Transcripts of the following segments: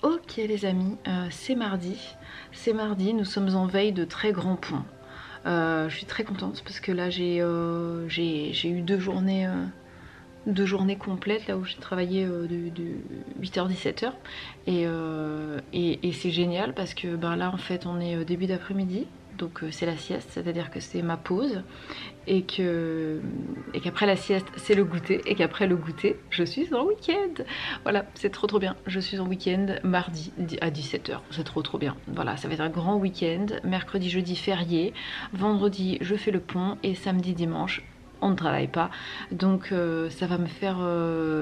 Ok les amis, c'est mardi. C'est mardi, nous sommes en veille de très grands ponts. Je suis très contente parce que là j'ai eu deux journées complètes là où j'ai travaillé de 8h-17h et c'est génial parce que ben là en fait on est début d'après-midi donc c'est la sieste, c'est-à-dire que c'est ma pause et qu'après la sieste c'est le goûter et qu'après le goûter je suis en week-end. Voilà, c'est trop bien. Je suis en week-end mardi à 17h, c'est trop bien. Voilà, ça va être un grand week-end. Mercredi, jeudi férié, vendredi je fais le pont et samedi, dimanche on ne travaille pas, donc ça va me faire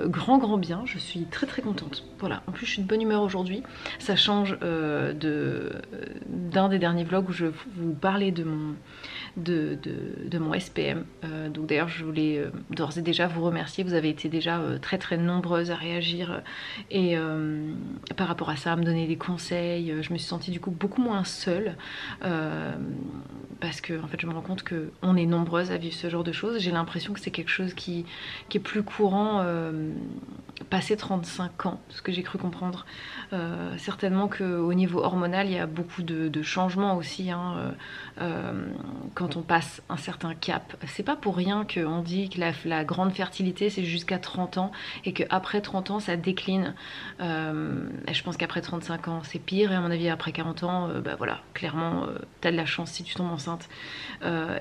grand bien. Je suis très contente. Voilà, en plus je suis de bonne humeur aujourd'hui. Ça change d'un des derniers vlogs où je vous parlais de mon SPM. Donc d'ailleurs je voulais d'ores et déjà vous remercier. Vous avez été déjà très nombreuses à réagir et par rapport à ça, à me donner des conseils. Je me suis sentie du coup beaucoup moins seule parce que en fait je me rends compte qu'on est nombreuses à vivre ce genre de choses. J'ai l'impression que c'est quelque chose qui est plus courant passé 35 ans, ce que j'ai cru comprendre. Certainement qu'au niveau hormonal il y a beaucoup de changements aussi hein, quand on passe un certain cap. C'est pas pour rien qu'on dit que la grande fertilité c'est jusqu'à 30 ans et qu'après 30 ans ça décline. Je pense qu'après 35 ans c'est pire et à mon avis après 40 ans bah voilà, clairement t'as de la chance si tu tombes enceinte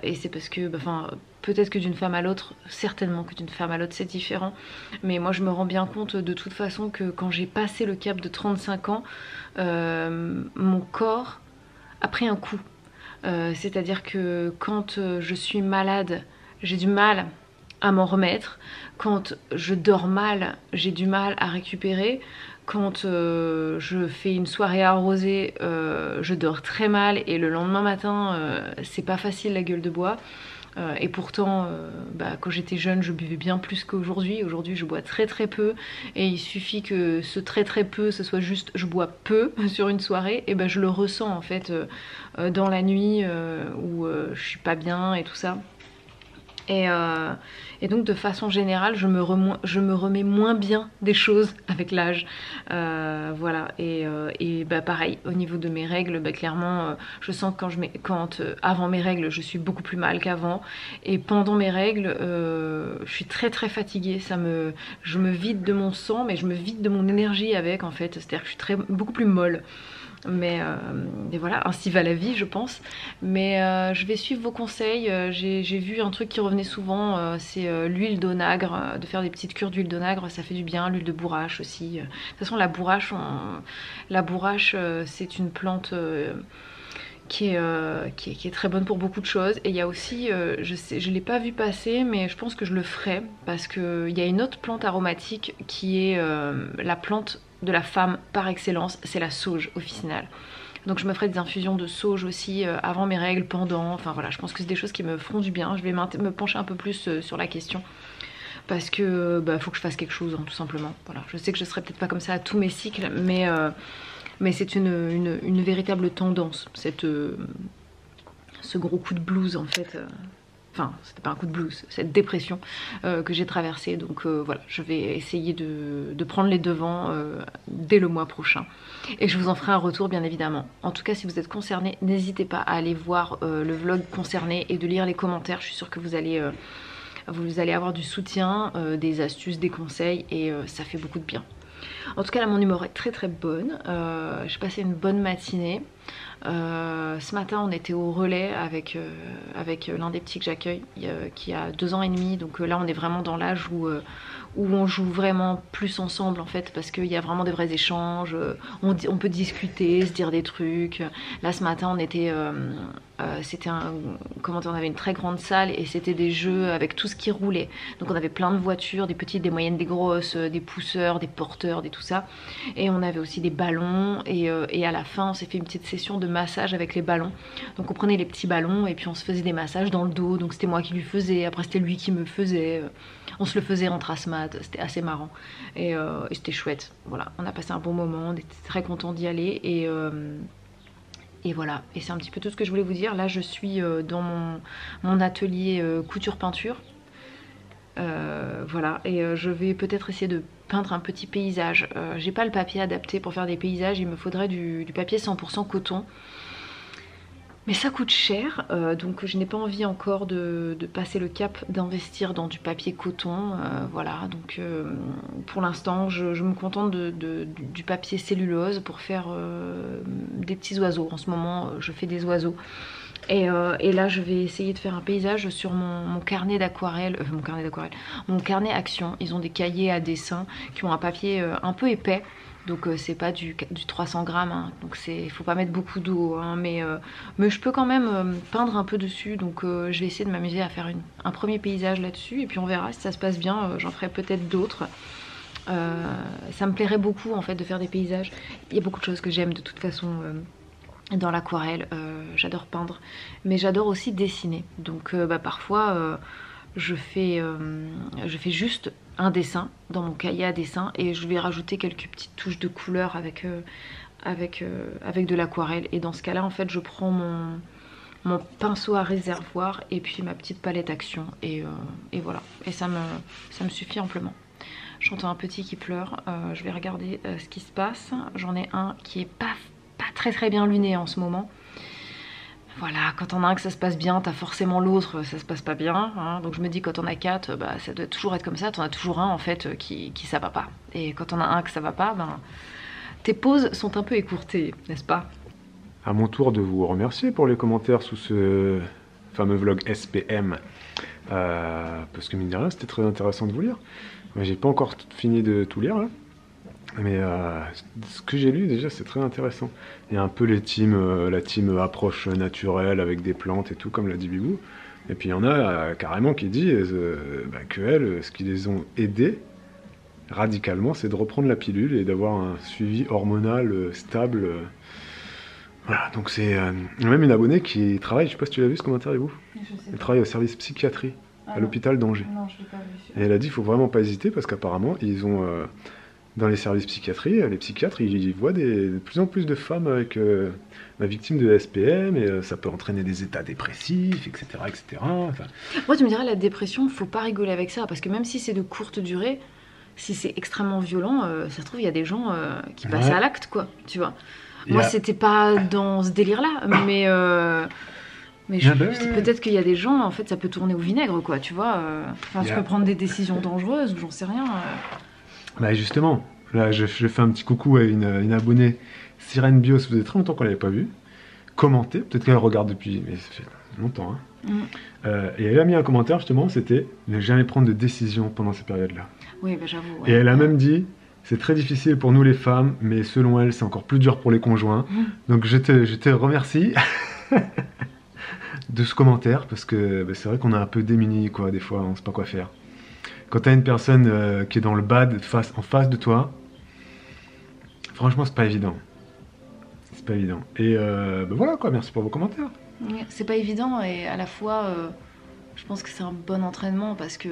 et c'est parce que enfin peut-être que d'une femme à l'autre, certainement que d'une femme à l'autre c'est différent, mais moi je me rends bien compte de toute façon que quand j'ai passé le cap de 35 ans mon corps a pris un coup. C'est-à-dire que quand je suis malade, j'ai du mal à m'en remettre. Quand je dors mal, j'ai du mal à récupérer. Quand je fais une soirée arrosée, je dors très mal et le lendemain matin, c'est pas facile la gueule de bois. Et pourtant, bah, quand j'étais jeune, je buvais bien plus qu'aujourd'hui. Aujourd'hui, je bois très peu. Et il suffit que ce très peu, ce soit juste je bois peu sur une soirée. Et ben, je le ressens en fait dans la nuit où je suis pas bien et tout ça. Et donc de façon générale, je me remets moins bien des choses avec l'âge. Voilà. Et bah pareil, au niveau de mes règles, bah clairement, je sens que avant mes règles, je suis beaucoup plus mal qu'avant. Et pendant mes règles, je suis très fatiguée. Je me vide de mon sang, mais je me vide de mon énergie avec en fait. C'est-à-dire que je suis beaucoup plus molle. Mais et voilà, ainsi va la vie je pense. Mais je vais suivre vos conseils. J'ai vu un truc qui revenait souvent, c'est l'huile d'onagre, de faire des petites cures d'huile d'onagre, ça fait du bien. L'huile de bourrache aussi. De toute façon la bourrache c'est une plante qui est très bonne pour beaucoup de choses. Et il y a aussi, je l'ai pas vu passer, mais je pense que je le ferai parce qu'il y a une autre plante aromatique qui est la plante de la femme par excellence, c'est la sauge au final. Donc je me ferai des infusions de sauge aussi avant mes règles, pendant, enfin voilà, je pense que c'est des choses qui me feront du bien. Je vais me pencher un peu plus sur la question parce que bah, faut que je fasse quelque chose hein, tout simplement. Voilà, je sais que je serai peut-être pas comme ça à tous mes cycles, mais c'est une véritable tendance, ce gros coup de blues en fait. Enfin, c'était pas un coup de blues, cette dépression que j'ai traversée. Donc voilà, je vais essayer de prendre les devants dès le mois prochain. Et je vous en ferai un retour bien évidemment. En tout cas, si vous êtes concerné, n'hésitez pas à aller voir le vlog concerné et de lire les commentaires. Je suis sûre que vous allez avoir du soutien, des astuces, des conseils et ça fait beaucoup de bien. En tout cas là mon humeur est très bonne, j'ai passé une bonne matinée. Ce matin on était au relais avec l'un des petits que j'accueille qui a 2 ans et demi, donc là on est vraiment dans l'âge où on joue vraiment plus ensemble en fait parce qu'il y a vraiment des vrais échanges, on peut discuter, se dire des trucs. Là ce matin on était c'était on avait une très grande salle et c'était des jeux avec tout ce qui roulait. Donc on avait plein de voitures, des petites, des moyennes, des grosses, des pousseurs, des porteurs, tout ça. Et on avait aussi des ballons et à la fin on s'est fait une petite session de massage avec les ballons. Donc on prenait les petits ballons et puis on se faisait des massages dans le dos. Donc c'était moi qui lui faisais, après c'était lui qui me faisait. On se le faisait entre asthmates, c'était assez marrant et c'était chouette. Voilà, on a passé un bon moment, on était très contents d'y aller et voilà, et c'est un petit peu tout ce que je voulais vous dire. Là je suis dans mon atelier couture peinture. Voilà, et je vais peut-être essayer de peindre un petit paysage. J'ai pas le papier adapté pour faire des paysages, il me faudrait du papier 100% coton. Mais ça coûte cher, donc je n'ai pas envie encore de passer le cap d'investir dans du papier coton. Voilà, donc pour l'instant je me contente du papier cellulose pour faire des petits oiseaux. En ce moment je fais des oiseaux. Et là je vais essayer de faire un paysage sur mon carnet d'aquarelle, mon carnet action. Ils ont des cahiers à dessin qui ont un papier un peu épais. Donc c'est pas du 300 grammes, hein. Donc il faut pas mettre beaucoup d'eau, hein, mais je peux quand même peindre un peu dessus. Donc je vais essayer de m'amuser à faire un premier paysage là-dessus. Et puis on verra si ça se passe bien, j'en ferai peut-être d'autres. Ça me plairait beaucoup en fait de faire des paysages. Il y a beaucoup de choses que j'aime de toute façon dans l'aquarelle. J'adore peindre, mais j'adore aussi dessiner. Donc parfois je fais juste un dessin dans mon cahier à dessin et je vais rajouter quelques petites touches de couleur avec de l'aquarelle. Et dans ce cas-là, en fait, je prends mon pinceau à réservoir et puis ma petite palette action et voilà. Et ça me suffit amplement. J'entends un petit qui pleure. Je vais regarder ce qui se passe. J'en ai un qui est pas très très bien luné en ce moment. Voilà, quand on a un que ça se passe bien, t'as forcément l'autre, ça se passe pas bien. Hein. Donc je me dis quand on a 4, ça doit toujours être comme ça. T'en as toujours un en fait qui ça va pas. Et quand on a un que ça va pas, tes pauses sont un peu écourtées, n'est-ce pas? À mon tour de vous remercier pour les commentaires sous ce fameux vlog SPM. Parce que mine de rien, c'était très intéressant de vous lire. J'ai pas encore fini de tout lire là. Mais ce que j'ai lu déjà c'est très intéressant. Il y a un peu la team approche naturelle avec des plantes et tout comme l'a dit Bibou. Et puis il y en a carrément qui dit que ce qui les ont aidés radicalement c'est de reprendre la pilule et d'avoir un suivi hormonal stable. Voilà, donc c'est même une abonnée qui travaille, je sais pas si tu l'as vu ce commentaire Bibou. Elle travaille au service psychiatrie à l'hôpital d'Angers. Non, je l'ai pas vu. Et elle a dit il faut vraiment pas hésiter parce qu'apparemment ils ont dans les services psychiatrie, les psychiatres, ils voient de plus en plus de femmes avec victimes de SPM, et ça peut entraîner des états dépressifs, etc. etc. Enfin... Moi, tu me dirais, la dépression, faut pas rigoler avec ça, parce que même si c'est de courte durée, si c'est extrêmement violent, ça se trouve, il y a des gens qui passent à l'acte, quoi, tu vois. Moi, c'était pas dans ce délire-là, mais peut-être qu'il y a des gens, en fait, ça peut tourner au vinaigre, quoi, tu vois. Tu peux prendre des décisions dangereuses, ou j'en sais rien. Bah justement, là je fais un petit coucou à une abonnée, Sirène Bio, ça faisait très longtemps qu'on l'avait pas vue. Commentez, peut-être qu'elle regarde depuis, mais ça fait longtemps. Hein. Et elle a mis un commentaire justement, c'était ne jamais prendre de décision pendant ces périodes-là. Oui, j'avoue. Ouais. Et elle a même dit, c'est très difficile pour nous les femmes, mais selon elle, c'est encore plus dur pour les conjoints. Donc je te remercie de ce commentaire, parce que c'est vrai qu'on est un peu démunis, quoi, des fois, on sait pas quoi faire. Quand t'as une personne qui est dans le bad en face de toi, franchement c'est pas évident. C'est pas évident. Et voilà quoi, merci pour vos commentaires. C'est pas évident et à la fois je pense que c'est un bon entraînement parce que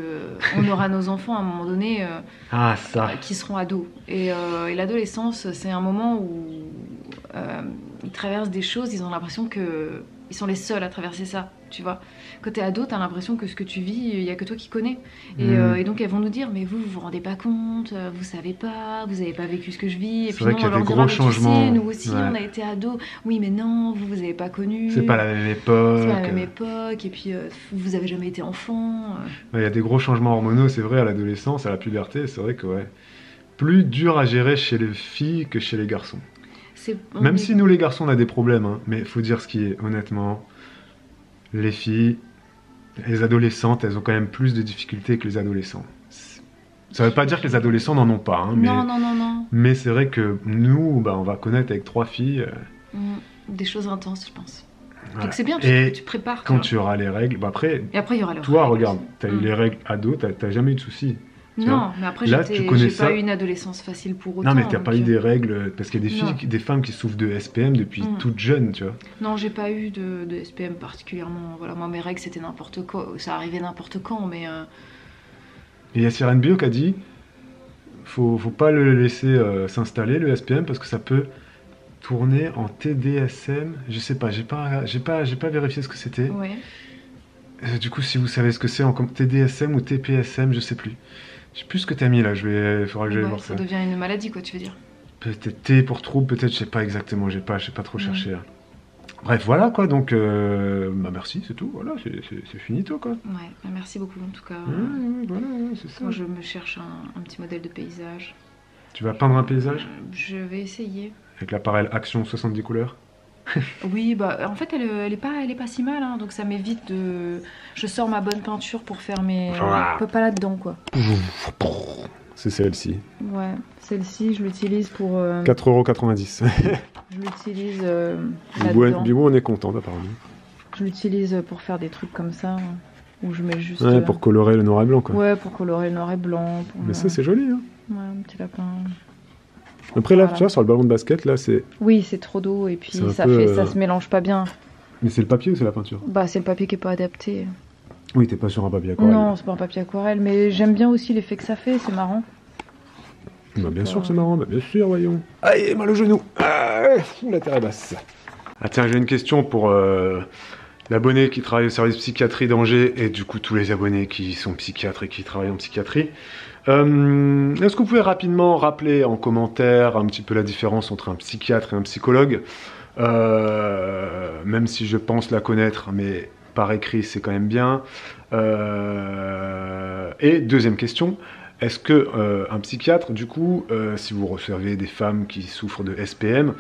on aura nos enfants à un moment donné qui seront ados. Et l'adolescence c'est un moment où ils traversent des choses, ils ont l'impression que ils sont les seuls à traverser ça, tu vois. Quand t'es ado, t'as l'impression que ce que tu vis, il y a que toi qui connais. Et donc elles vont nous dire, mais vous vous rendez pas compte, vous savez pas, vous avez pas vécu ce que je vis. Et puis vrai qu'il y a des gros changements. Nous aussi, on a été ados. Oui, mais non, vous avez pas connu. C'est pas la même époque. C'est pas la même époque. Et puis vous avez jamais été enfant. Il y a des gros changements hormonaux, c'est vrai, à l'adolescence, à la puberté. C'est vrai que plus dur à gérer chez les filles que chez les garçons. Même si nous les garçons on a des problèmes, hein, mais il faut dire ce qui est, honnêtement, les filles, les adolescentes, elles ont quand même plus de difficultés que les adolescents. Ça veut pas dire que les adolescents n'en ont pas, hein, non. Mais c'est vrai que nous, on va connaître avec 3 filles... des choses intenses, je pense. Voilà. Donc c'est bien, tu prépares. Quand tu auras les règles, après... Et après il y aura les règles. Toi, regarde, t'as eu les règles ado, t'as jamais eu de soucis. Non, mais après j'ai pas eu une adolescence facile pour autant. Non, mais t'as pas eu des règles, parce qu'il y a des filles, des femmes qui souffrent de SPM depuis toute jeune, tu vois. Non, j'ai pas eu de SPM particulièrement. Voilà, moi mes règles c'était n'importe quoi, ça arrivait n'importe quand, mais. Et il y a Sirène Bio qui a dit, faut pas le laisser s'installer le SPM parce que ça peut tourner en TDSM. Je sais pas, j'ai pas vérifié ce que c'était. Ouais. Du coup, si vous savez ce que c'est en TDSM ou TPSM, je sais plus. Je sais plus ce que t'as mis là, faudra que j'aille Ouais, voir ça ça. devient une maladie, quoi, tu veux dire. Peut-être T pour trouble, peut-être, je sais pas exactement, j'ai pas trop cherché là. Bref, voilà quoi, donc bah merci, c'est tout, voilà, c'est finito quoi. Ouais, bah, merci beaucoup en tout cas. Ouais, voilà, ouais, c'est ça. Moi je me cherche un petit modèle de paysage. Tu vas peindre un paysage Je vais essayer. avec l'appareil Action 70 couleurs. Oui, bah en fait elle est pas si mal, hein, donc ça m'évite de... Je sors ma bonne peinture pour faire mes... Pas là-dedans quoi. C'est celle-ci. Ouais, celle-ci je l'utilise pour... 4,90 €. Je l'utilise Du là-dedans. coup, on est content apparemment. Je l'utilise pour faire des trucs comme ça, où je mets juste... Ouais, pour colorer le noir et blanc quoi. Ouais, pour colorer le noir et blanc. Pour Mais ça c'est joli hein. Ouais, un petit lapin. Après là, Voilà. tu vois, sur le ballon de basket, là c'est... Oui, c'est trop d'eau et puis C'est un ça peu, ça se mélange pas bien. Mais c'est le papier ou c'est la peinture? Bah c'est le papier qui est pas adapté. Oui, t'es pas sur un papier aquarelle. Non, c'est pas un papier aquarelle, mais j'aime bien aussi l'effet que ça fait, c'est marrant. Bah, bien sûr que c'est marrant, bah, bien sûr, voyons. Aïe, mal au genou. Ah, la terre est basse. Ah tiens, j'ai une question pour l'abonné qui travaille au service psychiatrie d'Angers et du coup tous les abonnés qui sont psychiatres et qui travaillent en psychiatrie. Est-ce que vous pouvez rapidement rappeler en commentaire un petit peu la différence entre un psychiatre et un psychologue, même si je pense la connaître, mais par écrit c'est quand même bien. Et deuxième question, est-ce que un psychiatre, du coup, si vous recevez des femmes qui souffrent de SPM,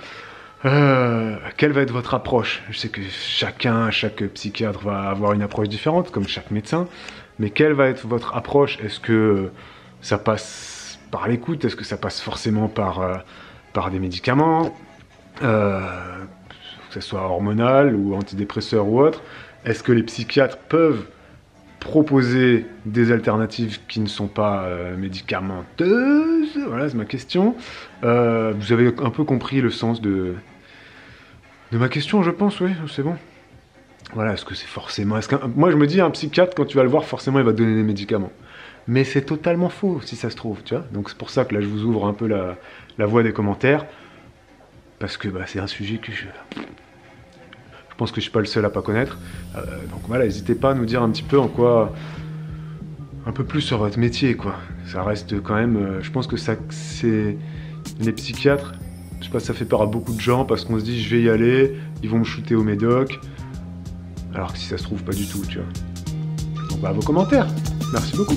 quelle va être votre approche? Je sais que chaque psychiatre va avoir une approche différente, comme chaque médecin, mais quelle va être votre approche? Est-ce que ça passe par l'écoute? Est-ce que ça passe forcément par des médicaments, que ce soit hormonal ou antidépresseur ou autre? Est-ce que les psychiatres peuvent proposer des alternatives qui ne sont pas médicamenteuses? Voilà, c'est ma question. Vous avez un peu compris le sens de ma question, je pense, oui, c'est bon. Voilà, est-ce que c'est forcément... Moi, je me dis, un psychiatre, quand tu vas le voir, forcément, il va te donner des médicaments. Mais c'est totalement faux, si ça se trouve, tu vois. Donc c'est pour ça que là, je vous ouvre un peu la voie des commentaires. Parce que bah, c'est un sujet que je pense que je suis pas le seul à pas connaître. Donc voilà, n'hésitez pas à nous dire un petit peu en quoi... Un peu plus sur votre métier, quoi. Ça reste quand même... je pense que c'est... Les psychiatres, je sais pas, ça fait peur à beaucoup de gens parce qu'on se dit, je vais y aller, ils vont me shooter au médoc. Alors que si ça se trouve, pas du tout, tu vois. Donc bah, vos commentaires. Merci beaucoup.